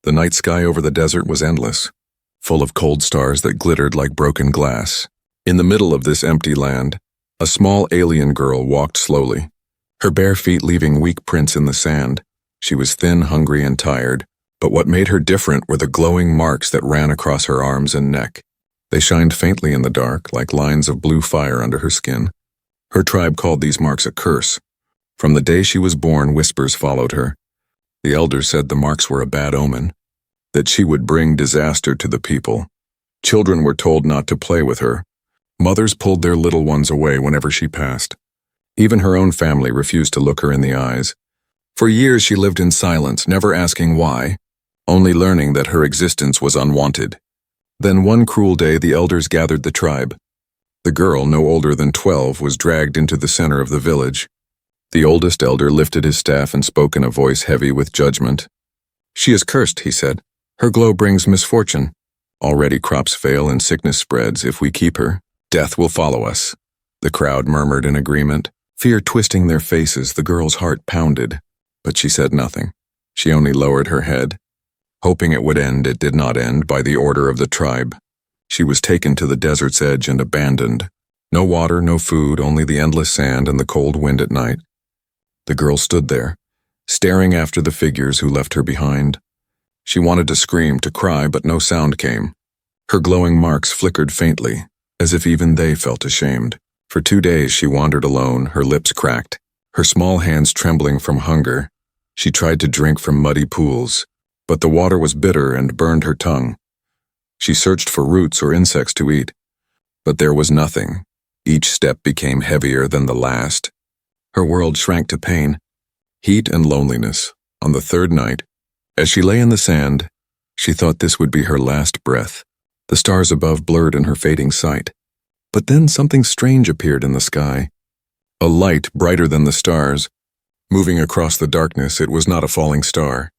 The night sky over the desert was endless, full of cold stars that glittered like broken glass. In the middle of this empty land, a small alien girl walked slowly, her bare feet leaving weak prints in the sand. She was thin, hungry, and tired, but what made her different were the glowing marks that ran across her arms and neck. They shined faintly in the dark, like lines of blue fire under her skin. Her tribe called these marks a curse. From the day she was born, whispers followed her. The elders said the marks were a bad omen, that she would bring disaster to the people. Children were told not to play with her. Mothers pulled their little ones away whenever she passed. Even her own family refused to look her in the eyes. For years she lived in silence, never asking why, only learning that her existence was unwanted. Then one cruel day the elders gathered the tribe. The girl, no older than 12, was dragged into the center of the village. The oldest elder lifted his staff and spoke in a voice heavy with judgment. "She is cursed," he said. "Her glow brings misfortune. Already crops fail and sickness spreads. If we keep her, death will follow us." The crowd murmured in agreement, fear twisting their faces. The girl's heart pounded, but she said nothing. She only lowered her head. Hoping it would end, it did not end. By the order of the tribe, she was taken to the desert's edge and abandoned. No water, no food, only the endless sand and the cold wind at night. The girl stood there, staring after the figures who left her behind. She wanted to scream, to cry, but no sound came. Her glowing marks flickered faintly, as if even they felt ashamed. For 2 days she wandered alone, her lips cracked, her small hands trembling from hunger. She tried to drink from muddy pools, but the water was bitter and burned her tongue. She searched for roots or insects to eat, but there was nothing. Each step became heavier than the last. Her world shrank to pain, heat, and loneliness. On the third night, as she lay in the sand, she thought this would be her last breath. The stars above blurred in her fading sight. But then something strange appeared in the sky. A light brighter than the stars. Moving across the darkness, it was not a falling star,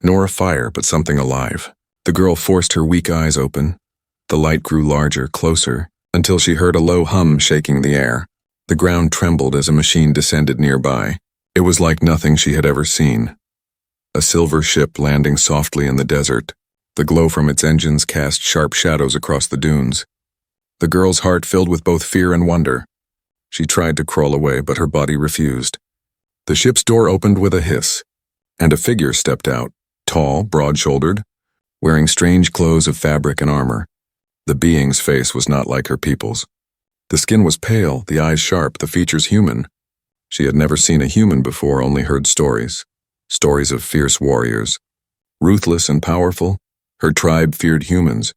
nor a fire, but something alive. The girl forced her weak eyes open. The light grew larger, closer, until she heard a low hum shaking the air. The ground trembled as a machine descended nearby. It was like nothing she had ever seen. A silver ship landing softly in the desert. The glow from its engines cast sharp shadows across the dunes. The girl's heart filled with both fear and wonder. She tried to crawl away, but her body refused. The ship's door opened with a hiss, and a figure stepped out, tall, broad-shouldered, wearing strange clothes of fabric and armor. The being's face was not like her people's. The skin was pale, the eyes sharp, the features human. She had never seen a human before, only heard stories. Stories of fierce warriors. Ruthless and powerful, her tribe feared humans.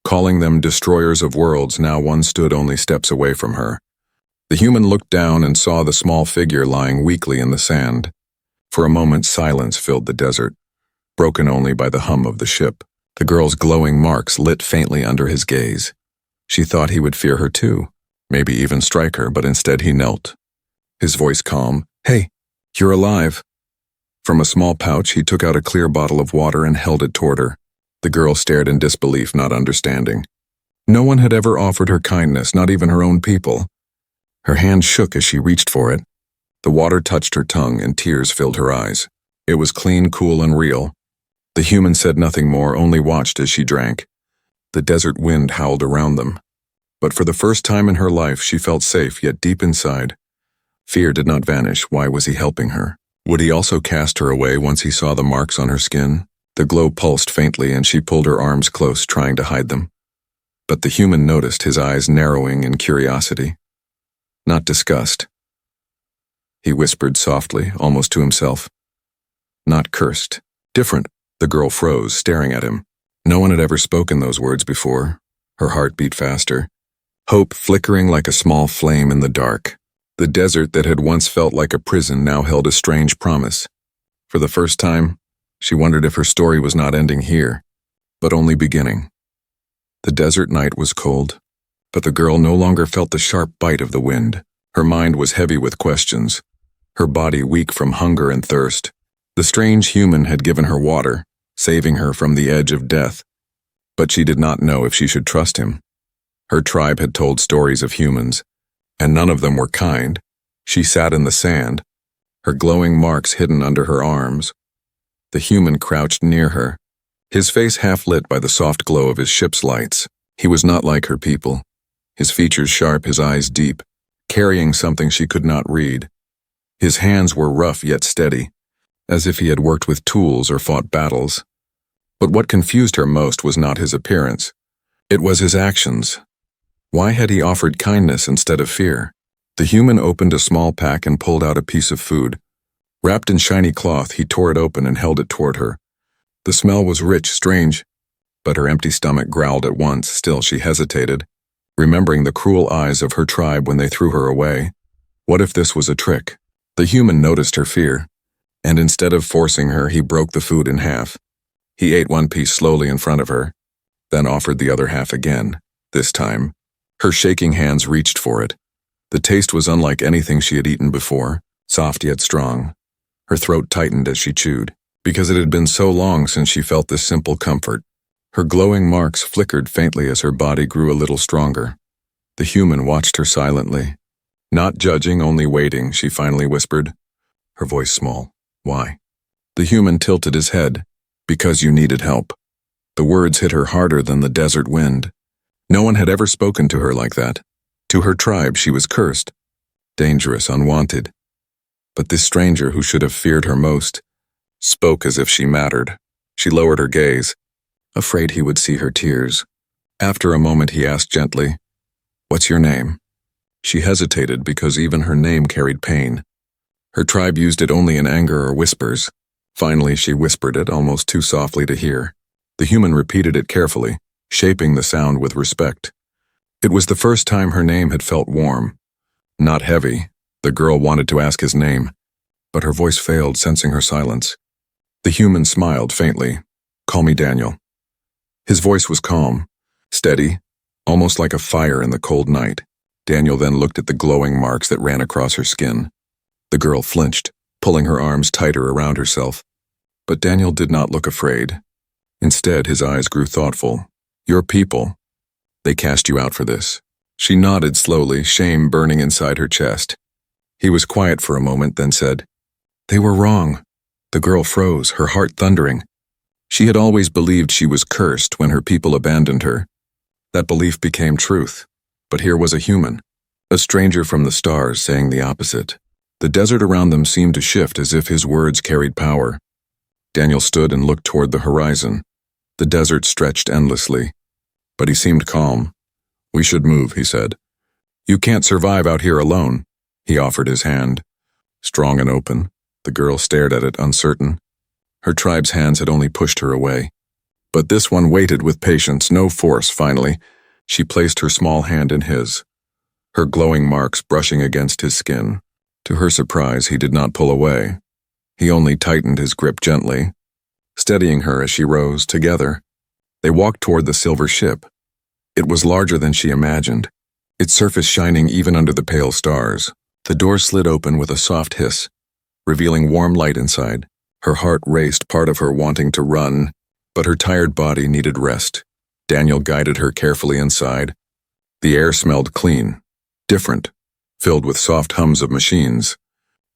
Calling them destroyers of worlds, now one stood only steps away from her. The human looked down and saw the small figure lying weakly in the sand. For a moment, silence filled the desert, broken only by the hum of the ship. The girl's glowing marks lit faintly under his gaze. She thought he would fear her too, maybe even strike her, but instead he knelt. His voice calm. "Hey, you're alive." From a small pouch, he took out a clear bottle of water and held it toward her. The girl stared in disbelief, not understanding. No one had ever offered her kindness, not even her own people. Her hand shook as she reached for it. The water touched her tongue and tears filled her eyes. It was clean, cool, and real. The human said nothing more, only watched as she drank. The desert wind howled around them. But for the first time in her life, she felt safe, yet deep inside, fear did not vanish. Why was he helping her? Would he also cast her away once he saw the marks on her skin? The glow pulsed faintly, and she pulled her arms close, trying to hide them. But the human noticed, his eyes narrowing in curiosity, not disgust. He whispered softly, almost to himself, "Not cursed. Different." The girl froze, staring at him. No one had ever spoken those words before. Her heart beat faster, hope flickering like a small flame in the dark. The desert that had once felt like a prison now held a strange promise. For the first time, she wondered if her story was not ending here, but only beginning. The desert night was cold, but the girl no longer felt the sharp bite of the wind. Her mind was heavy with questions, her body weak from hunger and thirst. The strange human had given her water, saving her from the edge of death, but she did not know if she should trust him. Her tribe had told stories of humans, and none of them were kind. She sat in the sand, her glowing marks hidden under her arms. The human crouched near her, his face half lit by the soft glow of his ship's lights. He was not like her people. His features sharp, his eyes deep, carrying something she could not read. His hands were rough yet steady, as if he had worked with tools or fought battles. But what confused her most was not his appearance. It was his actions. Why had he offered kindness instead of fear? The human opened a small pack and pulled out a piece of food. Wrapped in shiny cloth, he tore it open and held it toward her. The smell was rich, strange, but her empty stomach growled at once. Still she hesitated, remembering the cruel eyes of her tribe when they threw her away. What if this was a trick? The human noticed her fear, and instead of forcing her, he broke the food in half. He ate one piece slowly in front of her, then offered the other half again. This time, her shaking hands reached for it. The taste was unlike anything she had eaten before, soft yet strong. Her throat tightened as she chewed, because it had been so long since she felt this simple comfort. Her glowing marks flickered faintly as her body grew a little stronger. The human watched her silently. Not judging, only waiting, she finally whispered, her voice small. Why? The human tilted his head. Because you needed help. The words hit her harder than the desert wind. No one had ever spoken to her like that. To her tribe, she was cursed, dangerous, unwanted. But this stranger, who should have feared her most, spoke as if she mattered. She lowered her gaze, afraid he would see her tears. After a moment, he asked gently, "What's your name?" She hesitated because even her name carried pain. Her tribe used it only in anger or whispers. Finally, she whispered it, almost too softly to hear. The human repeated it carefully, shaping the sound with respect. It was the first time her name had felt warm, not heavy. The girl wanted to ask his name, but her voice failed, sensing her silence. The human smiled faintly. "Call me Daniel." His voice was calm, steady, almost like a fire in the cold night. Daniel then looked at the glowing marks that ran across her skin. The girl flinched, pulling her arms tighter around herself. But Daniel did not look afraid. Instead, his eyes grew thoughtful. "Your people. They cast you out for this." She nodded slowly, shame burning inside her chest. He was quiet for a moment, then said, "They were wrong." The girl froze, her heart thundering. She had always believed she was cursed when her people abandoned her. That belief became truth. But here was a human, a stranger from the stars, saying the opposite. The desert around them seemed to shift as if his words carried power. Daniel stood and looked toward the horizon. The desert stretched endlessly, but he seemed calm. "We should move," he said. "You can't survive out here alone." He offered his hand, strong and open. The girl stared at it, uncertain. Her tribe's hands had only pushed her away. But this one waited with patience, no force. Finally, she placed her small hand in his, her glowing marks brushing against his skin. To her surprise, he did not pull away. He only tightened his grip gently, steadying her as she rose. Together, they walked toward the silver ship. It was larger than she imagined, its surface shining even under the pale stars. The door slid open with a soft hiss, revealing warm light inside. Her heart raced, part of her wanting to run, but her tired body needed rest. Daniel guided her carefully inside. The air smelled clean, different, filled with soft hums of machines.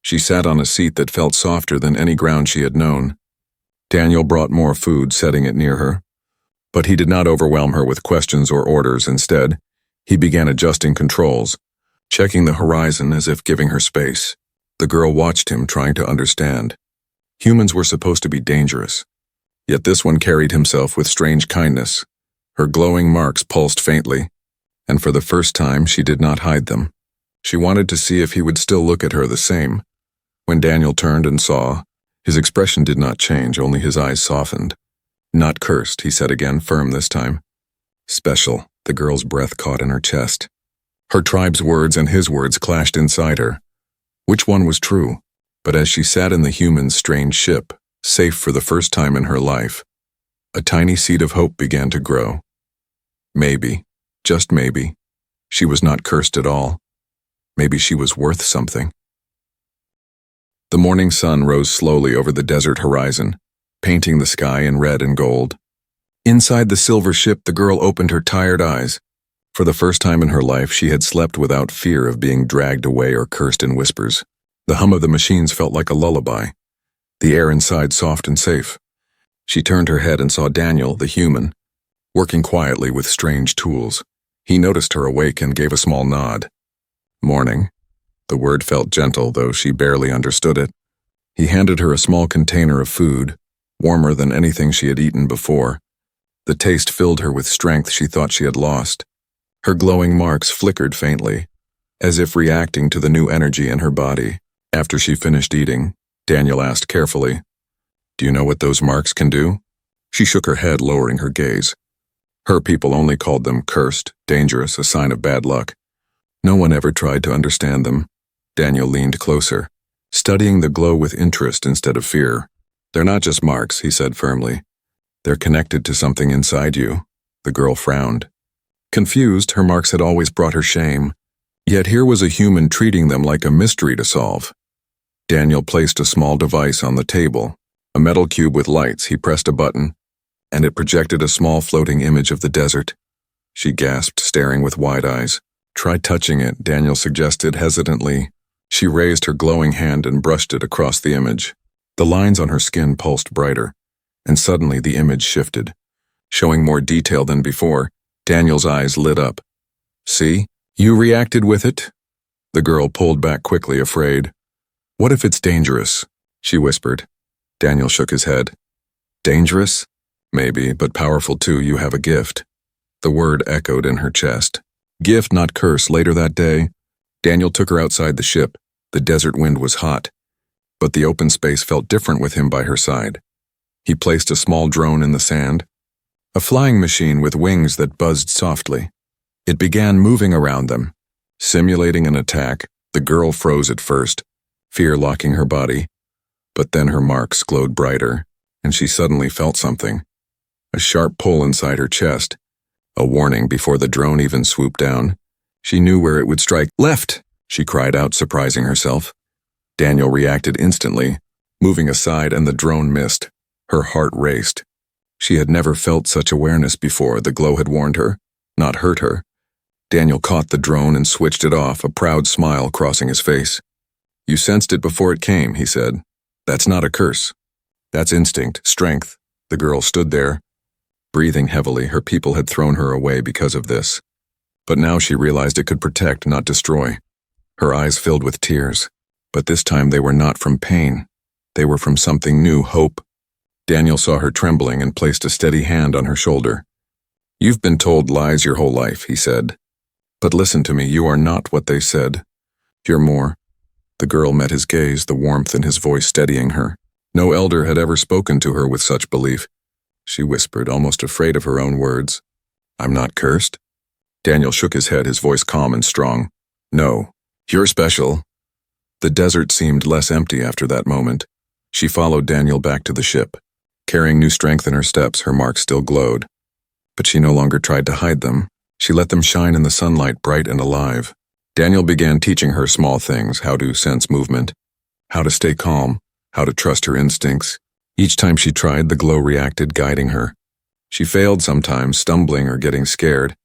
She sat on a seat that felt softer than any ground she had known. Daniel brought more food, setting it near her. But he did not overwhelm her with questions or orders. Instead, he began adjusting controls, checking the horizon as if giving her space. The girl watched him, trying to understand. Humans were supposed to be dangerous, yet this one carried himself with strange kindness. Her glowing marks pulsed faintly, and for the first time she did not hide them. She wanted to see if he would still look at her the same. When Daniel turned and saw, his expression did not change, only his eyes softened. "Not cursed," he said again, firm this time. "Special," the girl's breath caught in her chest. Her tribe's words and his words clashed inside her. Which one was true? But as she sat in the human's strange ship, safe for the first time in her life, a tiny seed of hope began to grow. Maybe, just maybe, she was not cursed at all. Maybe she was worth something. The morning sun rose slowly over the desert horizon, painting the sky in red and gold. Inside the silver ship, the girl opened her tired eyes. For the first time in her life, she had slept without fear of being dragged away or cursed in whispers. The hum of the machines felt like a lullaby, the air inside soft and safe. She turned her head and saw Daniel, the human, working quietly with strange tools. He noticed her awake and gave a small nod. "Morning." The word felt gentle, though she barely understood it. He handed her a small container of food, warmer than anything she had eaten before. The taste filled her with strength she thought she had lost. Her glowing marks flickered faintly, as if reacting to the new energy in her body. After she finished eating, Daniel asked carefully, "Do you know what those marks can do?" She shook her head, lowering her gaze. Her people only called them cursed, dangerous, a sign of bad luck. No one ever tried to understand them. Daniel leaned closer, studying the glow with interest instead of fear. "They're not just marks," he said firmly. "They're connected to something inside you." The girl frowned. Confused, her marks had always brought her shame. Yet here was a human treating them like a mystery to solve. Daniel placed a small device on the table, a metal cube with lights. He pressed a button, and it projected a small floating image of the desert. She gasped, staring with wide eyes. "Try touching it," Daniel suggested hesitantly. She raised her glowing hand and brushed it across the image. The lines on her skin pulsed brighter, and suddenly the image shifted. Showing more detail than before, Daniel's eyes lit up. "See? You reacted with it?" The girl pulled back quickly, afraid. "What if it's dangerous?" she whispered. Daniel shook his head. "Dangerous? Maybe, but powerful too. You have a gift." The word echoed in her chest. Gift, not curse. Later that day, Daniel took her outside the ship. The desert wind was hot, but the open space felt different with him by her side. He placed a small drone in the sand, a flying machine with wings that buzzed softly. It began moving around them, simulating an attack. The girl froze at first, fear locking her body, but then her marks glowed brighter, and she suddenly felt something. A sharp pull inside her chest, a warning before the drone even swooped down. She knew where it would strike. "Left!" she cried out, surprising herself. Daniel reacted instantly, moving aside, and the drone missed. Her heart raced. She had never felt such awareness before. The glow had warned her, not hurt her. Daniel caught the drone and switched it off, a proud smile crossing his face. "You sensed it before it came," he said. "That's not a curse. That's instinct, strength." The girl stood there, breathing heavily. Her people had thrown her away because of this. But now she realized it could protect, not destroy. Her eyes filled with tears. But this time they were not from pain. They were from something new, hope. Daniel saw her trembling and placed a steady hand on her shoulder. "You've been told lies your whole life," he said. "But listen to me, you are not what they said. You're more." The girl met his gaze, the warmth in his voice steadying her. No elder had ever spoken to her with such belief. She whispered, almost afraid of her own words. "I'm not cursed?" Daniel shook his head, his voice calm and strong. "No, you're special." The desert seemed less empty after that moment. She followed Daniel back to the ship. Carrying new strength in her steps, her marks still glowed. But she no longer tried to hide them. She let them shine in the sunlight, bright and alive. Daniel began teaching her small things, how to sense movement, how to stay calm, how to trust her instincts. Each time she tried, the glow reacted, guiding her. She failed sometimes, stumbling or getting scared.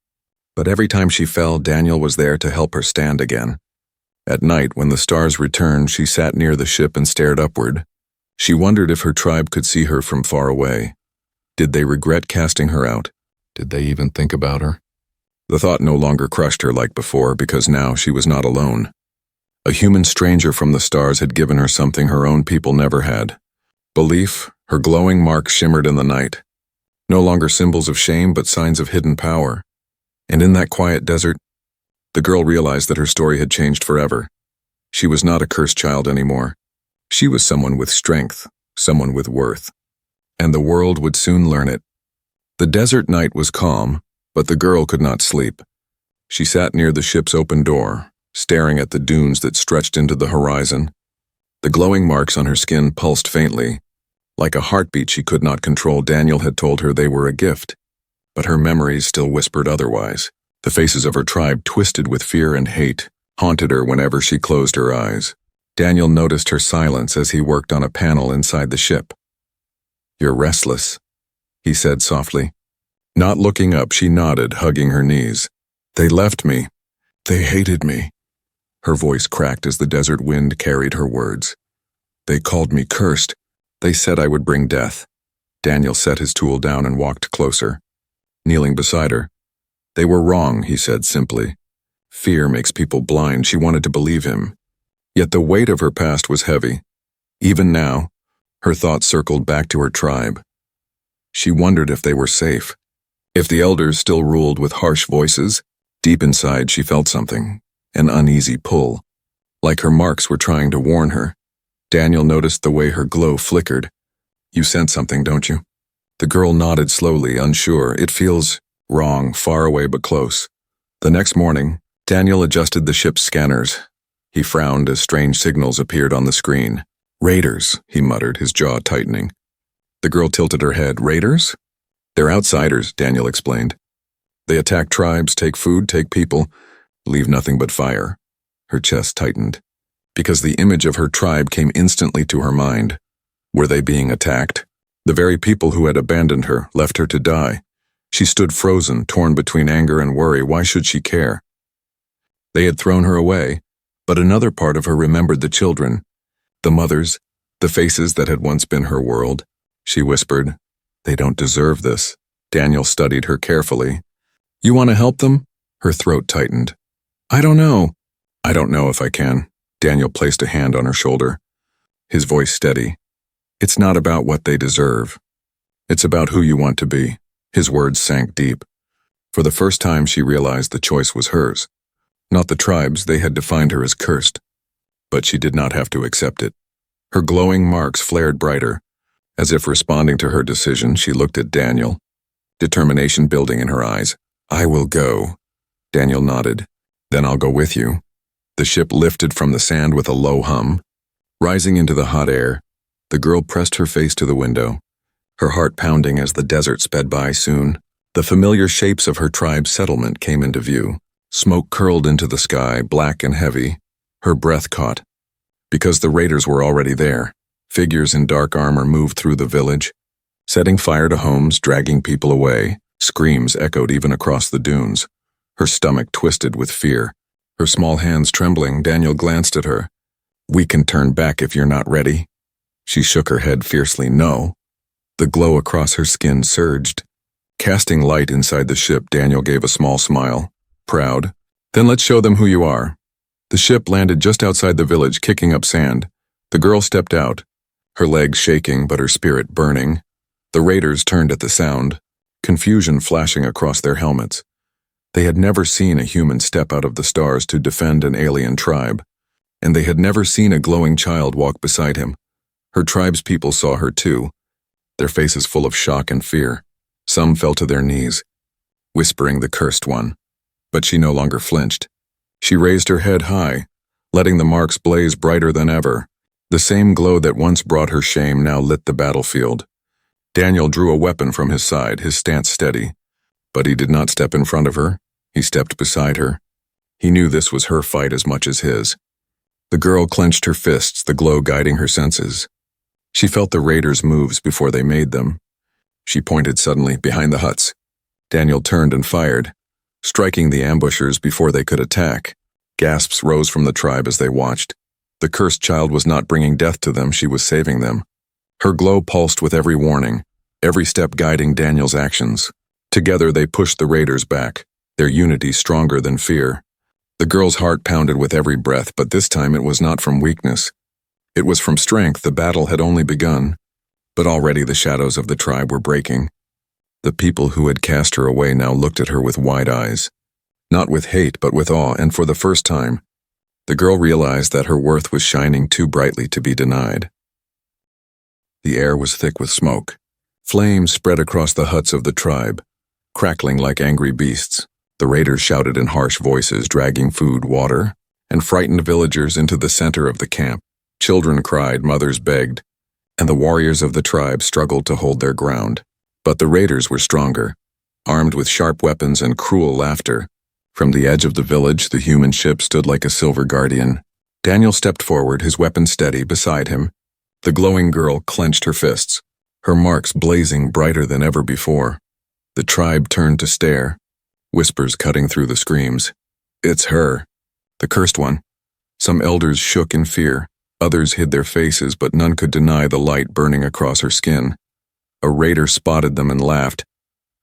But every time she fell, Daniel was there to help her stand again. At night, when the stars returned, she sat near the ship and stared upward. She wondered if her tribe could see her from far away. Did they regret casting her out? Did they even think about her? The thought no longer crushed her like before, because now she was not alone. A human stranger from the stars had given her something her own people never had. Belief. Her glowing marks shimmered in the night. No longer symbols of shame, but signs of hidden power. And in that quiet desert, the girl realized that her story had changed forever. She was not a cursed child anymore. She was someone with strength, someone with worth. And the world would soon learn it. The desert night was calm, but the girl could not sleep. She sat near the ship's open door, staring at the dunes that stretched into the horizon. The glowing marks on her skin pulsed faintly. Like a heartbeat she could not control, Daniel had told her they were a gift. But her memories still whispered otherwise. The faces of her tribe, twisted with fear and hate, haunted her whenever she closed her eyes. Daniel noticed her silence as he worked on a panel inside the ship. "You're restless," he said softly. Not looking up, she nodded, hugging her knees. "They left me. They hated me." Her voice cracked as the desert wind carried her words. "They called me cursed. They said I would bring death." Daniel set his tool down and walked closer. Kneeling beside her, "They were wrong," he said simply. "Fear makes people blind." She wanted to believe him. Yet the weight of her past was heavy. Even now, her thoughts circled back to her tribe. She wondered if they were safe, if the elders still ruled with harsh voices. Deep inside she felt something, an uneasy pull, like her marks were trying to warn her. Daniel noticed the way her glow flickered. "You sense something, don't you?" The girl nodded slowly, unsure. "It feels wrong, far away but close." The next morning, Daniel adjusted the ship's scanners. He frowned as strange signals appeared on the screen. "Raiders," he muttered, his jaw tightening. The girl tilted her head. "Raiders?" "They're outsiders," Daniel explained. "They attack tribes, take food, take people, leave nothing but fire." Her chest tightened, because the image of her tribe came instantly to her mind. Were they being attacked? The very people who had abandoned her, left her to die. She stood frozen, torn between anger and worry. Why should she care? They had thrown her away, but another part of her remembered the children, the mothers, the faces that had once been her world. She whispered, "They don't deserve this." Daniel studied her carefully. "You want to help them?" Her throat tightened. "I don't know." "I don't know if I can." Daniel placed a hand on her shoulder, his voice steady. "It's not about what they deserve. It's about who you want to be." His words sank deep. For the first time she realized the choice was hers. Not the tribe's. They had defined her as cursed. But she did not have to accept it. Her glowing marks flared brighter. As if responding to her decision, she looked at Daniel, determination building in her eyes. "I will go." Daniel nodded. "Then I'll go with you." The ship lifted from the sand with a low hum. Rising into the hot air, the girl pressed her face to the window, her heart pounding as the desert sped by. Soon, the familiar shapes of her tribe's settlement came into view. Smoke curled into the sky, black and heavy. Her breath caught. Because the raiders were already there. Figures in dark armor moved through the village, setting fire to homes, dragging people away. Screams echoed even across the dunes. Her stomach twisted with fear. Her small hands trembling, Daniel glanced at her. "We can turn back if you're not ready." She shook her head fiercely. "No." The glow across her skin surged. Casting light inside the ship, Daniel gave a small smile. "Proud? Then let's show them who you are." The ship landed just outside the village, kicking up sand. The girl stepped out, her legs shaking but her spirit burning. The raiders turned at the sound, confusion flashing across their helmets. They had never seen a human step out of the stars to defend an alien tribe, and they had never seen a glowing child walk beside him. Her tribe's people saw her too, their faces full of shock and fear. Some fell to their knees, whispering the cursed one. But she no longer flinched. She raised her head high, letting the marks blaze brighter than ever. The same glow that once brought her shame now lit the battlefield. Daniel drew a weapon from his side, his stance steady. But he did not step in front of her. He stepped beside her. He knew this was her fight as much as his. The girl clenched her fists, the glow guiding her senses. She felt the raiders' moves before they made them. She pointed suddenly, behind the huts. Daniel turned and fired, striking the ambushers before they could attack. Gasps rose from the tribe as they watched. The cursed child was not bringing death to them, she was saving them. Her glow pulsed with every warning, every step guiding Daniel's actions. Together they pushed the raiders back, their unity stronger than fear. The girl's heart pounded with every breath, but this time it was not from weakness. It was from strength. The battle had only begun, but already the shadows of the tribe were breaking. The people who had cast her away now looked at her with wide eyes, not with hate but with awe, and for the first time, the girl realized that her worth was shining too brightly to be denied. The air was thick with smoke. Flames spread across the huts of the tribe, crackling like angry beasts. The raiders shouted in harsh voices, dragging food, water, and frightened villagers into the center of the camp. Children cried, mothers begged, and the warriors of the tribe struggled to hold their ground. But the raiders were stronger, armed with sharp weapons and cruel laughter. From the edge of the village, the human ship stood like a silver guardian. Daniel stepped forward, his weapon steady, beside him. The glowing girl clenched her fists, her marks blazing brighter than ever before. The tribe turned to stare, whispers cutting through the screams. "It's her, the cursed one." Some elders shook in fear, others hid their faces, but none could deny the light burning across her skin. A raider spotted them and laughed.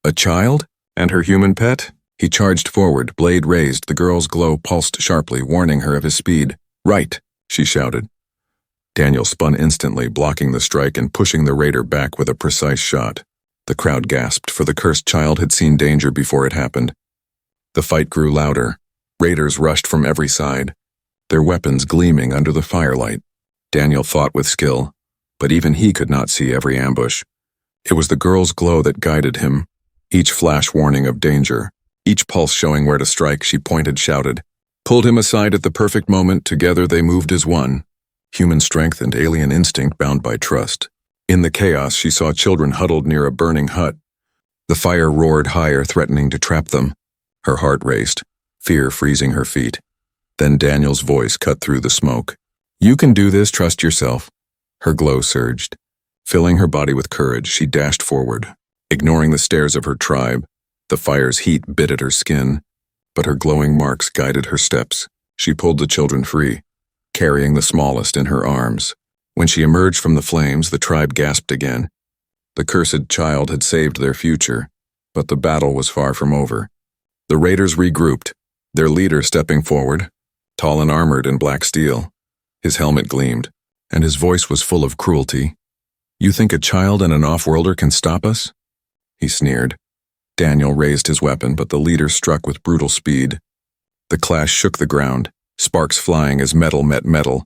A child? And her human pet? He charged forward, blade raised. The girl's glow pulsed sharply, warning her of his speed. Right, she shouted. Daniel spun instantly, blocking the strike and pushing the raider back with a precise shot. The crowd gasped, for the cursed child had seen danger before it happened. The fight grew louder. Raiders rushed from every side, their weapons gleaming under the firelight. Daniel fought with skill, but even he could not see every ambush. It was the girl's glow that guided him, each flash warning of danger, each pulse showing where to strike. She pointed, shouted, pulled him aside at the perfect moment. Together they moved as one, human strength and alien instinct bound by trust. In the chaos, she saw children huddled near a burning hut. The fire roared higher, threatening to trap them. Her heart raced, fear freezing her feet. Then Daniel's voice cut through the smoke. You can do this, trust yourself. Her glow surged. Filling her body with courage, she dashed forward, ignoring the stares of her tribe. The fire's heat bit at her skin, but her glowing marks guided her steps. She pulled the children free, carrying the smallest in her arms. When she emerged from the flames, the tribe gasped again. The cursed child had saved their future, but the battle was far from over. The raiders regrouped, their leader stepping forward, tall and armored in black steel. His helmet gleamed, and his voice was full of cruelty. You think a child and an off-worlder can stop us? He sneered. Daniel raised his weapon, but the leader struck with brutal speed. The clash shook the ground, sparks flying as metal met metal.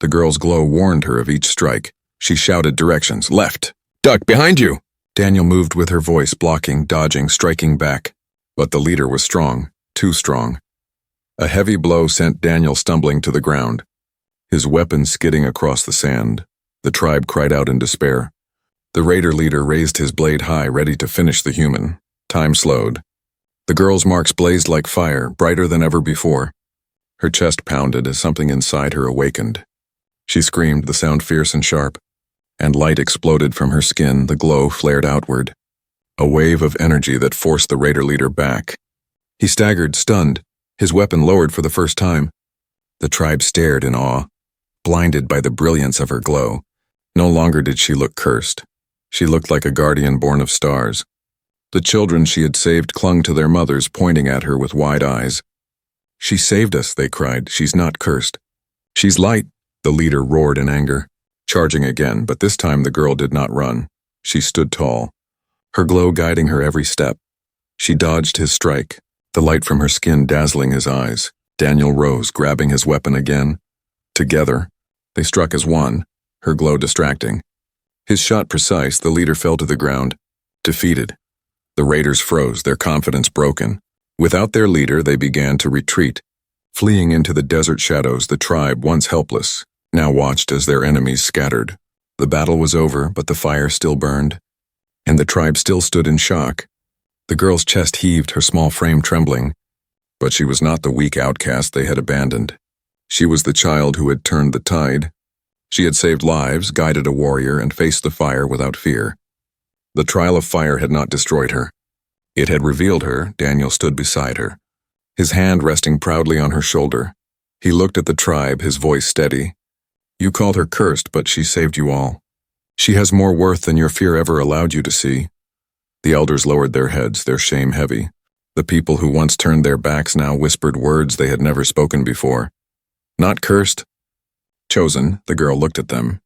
The girl's glow warned her of each strike. She shouted directions. Left! Duck, behind you! Daniel moved with her voice, blocking, dodging, striking back. But the leader was strong, too strong. A heavy blow sent Daniel stumbling to the ground, his weapon skidding across the sand. The tribe cried out in despair. The raider leader raised his blade high, ready to finish the human. Time slowed. The girl's marks blazed like fire, brighter than ever before. Her chest pounded as something inside her awakened. She screamed, the sound fierce and sharp, and light exploded from her skin. The glow flared outward, a wave of energy that forced the raider leader back. He staggered, stunned, his weapon lowered for the first time. The tribe stared in awe, blinded by the brilliance of her glow. No longer did she look cursed. She looked like a guardian born of stars. The children she had saved clung to their mothers, pointing at her with wide eyes. She saved us, they cried. She's not cursed. She's light, the leader roared in anger, charging again, but this time the girl did not run. She stood tall, her glow guiding her every step. She dodged his strike, the light from her skin dazzling his eyes. Daniel rose, grabbing his weapon again. Together, they struck as one, her glow distracting. His shot precise, the leader fell to the ground, defeated. The raiders froze, their confidence broken. Without their leader, they began to retreat, fleeing into the desert shadows. The tribe, once helpless, now watched as their enemies scattered. The battle was over, but the fire still burned, and the tribe still stood in shock. The girl's chest heaved, her small frame trembling. But she was not the weak outcast they had abandoned. She was the child who had turned the tide. She had saved lives, guided a warrior, and faced the fire without fear. The trial of fire had not destroyed her. It had revealed her. Daniel stood beside her, his hand resting proudly on her shoulder. He looked at the tribe, his voice steady. You called her cursed, but she saved you all. She has more worth than your fear ever allowed you to see. The elders lowered their heads, their shame heavy. The people who once turned their backs now whispered words they had never spoken before. Not cursed. Chosen, the girl looked at them,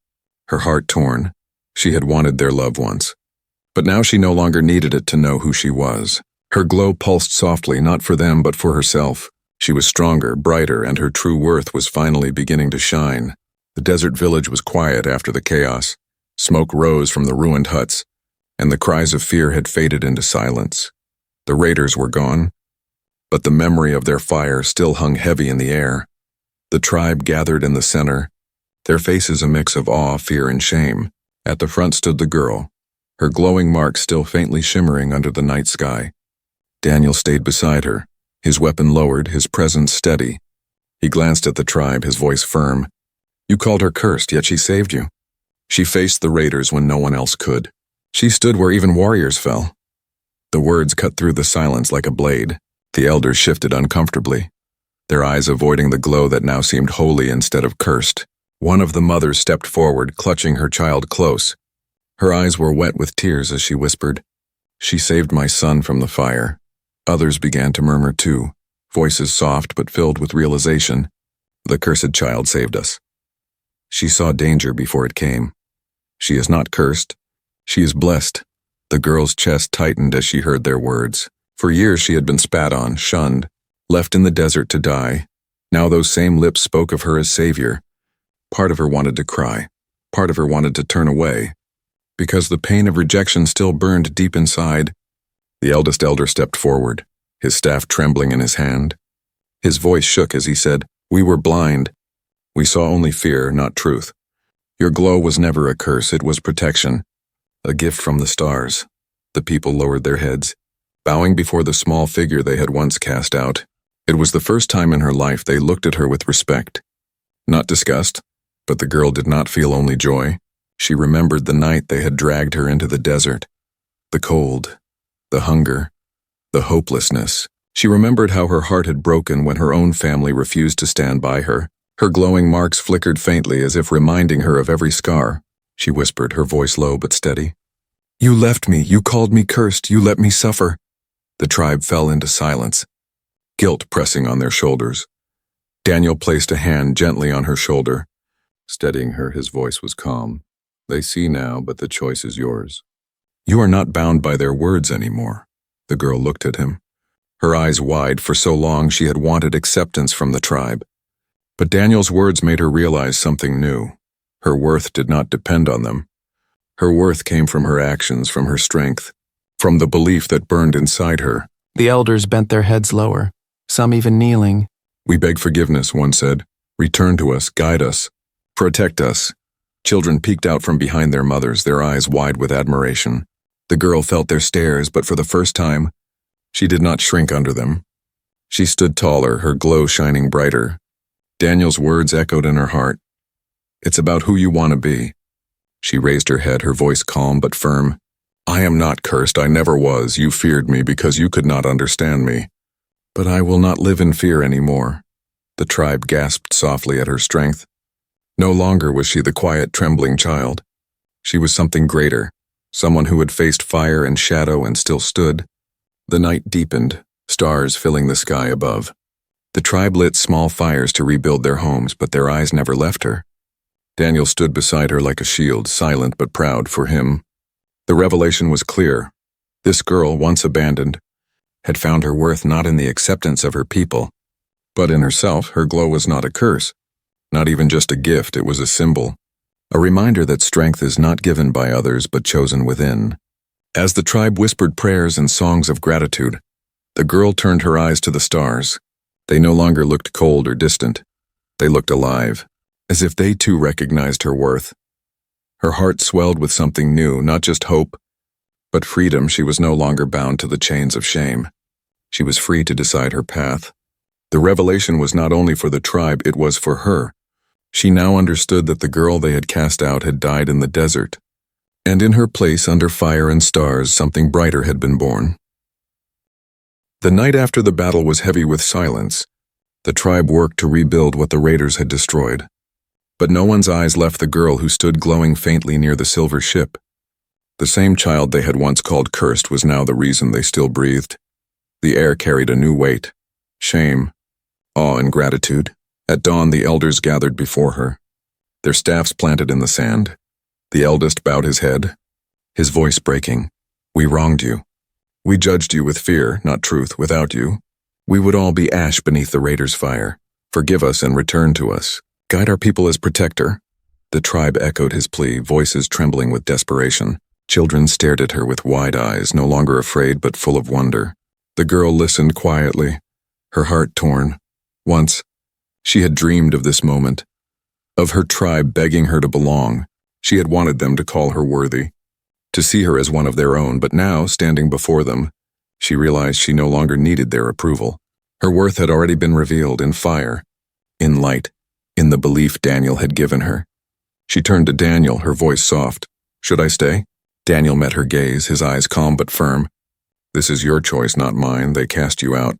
her heart torn. She had wanted their love once, but now she no longer needed it to know who she was. Her glow pulsed softly, not for them but for herself. She was stronger, brighter, and her true worth was finally beginning to shine. The desert village was quiet after the chaos. Smoke rose from the ruined huts, and the cries of fear had faded into silence. The raiders were gone, but the memory of their fire still hung heavy in the air. The tribe gathered in the center, their faces a mix of awe, fear, and shame. At the front stood the girl, her glowing marks still faintly shimmering under the night sky. Daniel stayed beside her, his weapon lowered, his presence steady. He glanced at the tribe, his voice firm. You called her cursed, yet she saved you. She faced the raiders when no one else could. She stood where even warriors fell. The words cut through the silence like a blade. The elders shifted uncomfortably, their eyes avoiding the glow that now seemed holy instead of cursed. One of the mothers stepped forward, clutching her child close, Her eyes were wet with tears as she whispered, "She saved my son from the fire." Others began to murmur too, voices soft but filled with realization. The cursed child saved us. She saw danger before it came. She is not cursed. She is blessed. The girl's chest tightened as she heard their words. For years she had been spat on, shunned, left in the desert to die. Now those same lips spoke of her as savior. Part of her wanted to cry. Part of her wanted to turn away, because the pain of rejection still burned deep inside. The eldest elder stepped forward, his staff trembling in his hand. His voice shook as he said, "We were blind. We saw only fear, not truth. Your glow was never a curse, it was protection, a gift from the stars." The people lowered their heads, bowing before the small figure they had once cast out. It was the first time in her life they looked at her with respect. Not disgust, but the girl did not feel only joy. She remembered the night they had dragged her into the desert. The cold, the hunger, the hopelessness. She remembered how her heart had broken when her own family refused to stand by her. Her glowing marks flickered faintly as if reminding her of every scar. She whispered, her voice low but steady. "You left me, you called me cursed, you let me suffer." The tribe fell into silence, guilt pressing on their shoulders. Daniel placed a hand gently on her shoulder, steadying her. His voice was calm. "They see now, but the choice is yours. You are not bound by their words anymore." The girl looked at him, her eyes wide. For so long she had wanted acceptance from the tribe. But Daniel's words made her realize something new. Her worth did not depend on them. Her worth came from her actions, from her strength, from the belief that burned inside her. The elders bent their heads lower, some even kneeling. "We beg forgiveness," one said. "Return to us, guide us, protect us." Children peeked out from behind their mothers, their eyes wide with admiration. The girl felt their stares, but for the first time, she did not shrink under them. She stood taller, her glow shining brighter. Daniel's words echoed in her heart. "It's about who you want to be." She raised her head, her voice calm but firm. "I am not cursed, I never was. You feared me because you could not understand me. But I will not live in fear anymore." The tribe gasped softly at her strength. No longer was she the quiet, trembling child. She was something greater, someone who had faced fire and shadow and still stood. The night deepened, stars filling the sky above. The tribe lit small fires to rebuild their homes, but their eyes never left her. Daniel stood beside her like a shield, silent but proud for him. The revelation was clear. This girl, once abandoned, had found her worth not in the acceptance of her people, but in herself. Her glow was not a curse, not even just a gift. It was a symbol, a reminder that strength is not given by others but chosen within. As the tribe whispered prayers and songs of gratitude, the girl turned her eyes to the stars. They no longer looked cold or distant. They looked alive, as if they too recognized her worth. Her heart swelled with something new, not just hope, but freedom. She was no longer bound to the chains of shame. She was free to decide her path. The revelation was not only for the tribe, it was for her. She now understood that the girl they had cast out had died in the desert, and in her place, under fire and stars, something brighter had been born. The night after the battle was heavy with silence. The tribe worked to rebuild what the raiders had destroyed. But no one's eyes left the girl who stood glowing faintly near the silver ship. The same child they had once called cursed was now the reason they still breathed. The air carried a new weight, shame, awe, and gratitude. At dawn, the elders gathered before her, their staffs planted in the sand. The eldest bowed his head, his voice breaking. "We wronged you. We judged you with fear, not truth. Without you, we would all be ash beneath the raiders' fire. Forgive us and return to us. Guide our people as protector." The tribe echoed his plea, voices trembling with desperation. Children stared at her with wide eyes, no longer afraid but full of wonder. The girl listened quietly, her heart torn. Once, she had dreamed of this moment, of her tribe begging her to belong. She had wanted them to call her worthy, to see her as one of their own, but now, standing before them, she realized she no longer needed their approval. Her worth had already been revealed in fire, in light, in the belief Daniel had given her. She turned to Daniel, her voice soft. "Should I stay?" Daniel met her gaze, his eyes calm but firm. "This is your choice, not mine. They cast you out.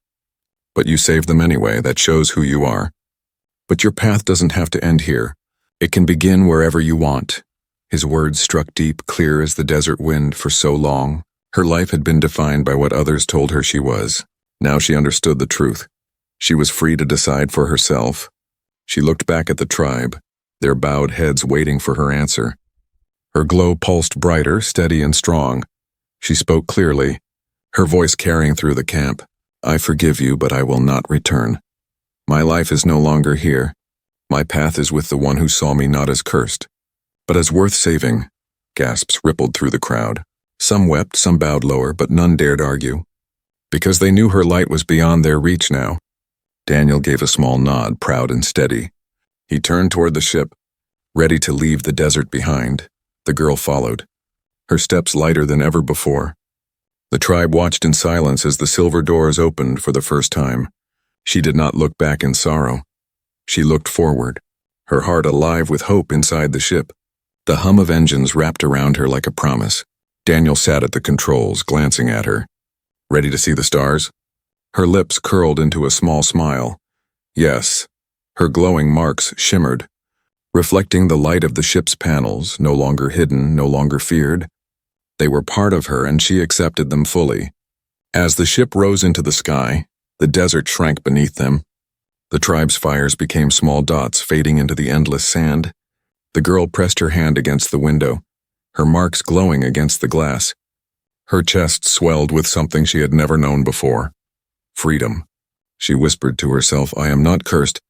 But you saved them anyway. That shows who you are. But your path doesn't have to end here. It can begin wherever you want. His words struck deep, clear as the desert wind. For so long, her life had been defined by what others told her she was. Now she understood the truth. She was free to decide for herself. She looked back at the tribe, their bowed heads waiting for her answer. Her glow pulsed brighter, steady and strong. She spoke clearly, her voice carrying through the camp. I forgive you, but I will not return. My life is no longer here. My path is with the one who saw me not as cursed, but as worth saving. Gasps rippled through the crowd. Some wept, some bowed lower, but none dared argue, because they knew her light was beyond their reach now. Daniel gave a small nod, proud and steady. He turned toward the ship, ready to leave the desert behind. The girl followed, her steps lighter than ever before. The tribe watched in silence as the silver doors opened for the first time. She did not look back in sorrow. She looked forward, her heart alive with hope inside the ship. The hum of engines wrapped around her like a promise. Daniel sat at the controls, glancing at her. Ready to see the stars? Her lips curled into a small smile. Yes. Her glowing marks shimmered, reflecting the light of the ship's panels, no longer hidden, no longer feared. They were part of her, and she accepted them fully. As the ship rose into the sky, the desert shrank beneath them. The tribe's fires became small dots fading into the endless sand. The girl pressed her hand against the window, her marks glowing against the glass. Her chest swelled with something she had never known before. Freedom. She whispered to herself, I am not cursed.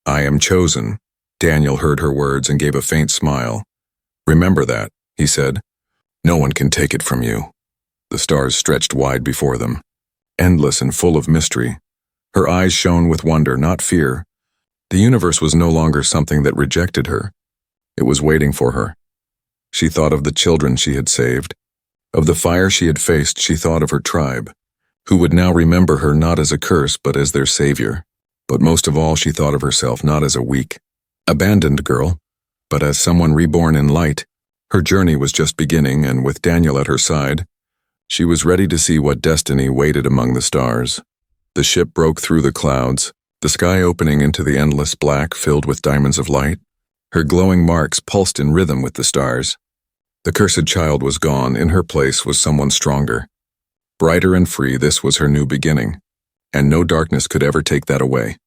I am chosen. Daniel heard her words and gave a faint smile. Remember that, he said. No one can take it from you. The stars stretched wide before them, endless and full of mystery. Her eyes shone with wonder, not fear. The universe was no longer something that rejected her. It was waiting for her. She thought of the children she had saved, of the fire she had faced. She thought of her tribe, who would now remember her not as a curse but as their savior. But most of all, she thought of herself not as a weak, abandoned girl, but as someone reborn in light. Her journey was just beginning, and with Daniel at her side, she was ready to see what destiny waited among the stars. The ship broke through the clouds, the sky opening into the endless black filled with diamonds of light. Her glowing marks pulsed in rhythm with the stars. The cursed child was gone. In her place was someone stronger. Brighter and free, this was her new beginning, and no darkness could ever take that away.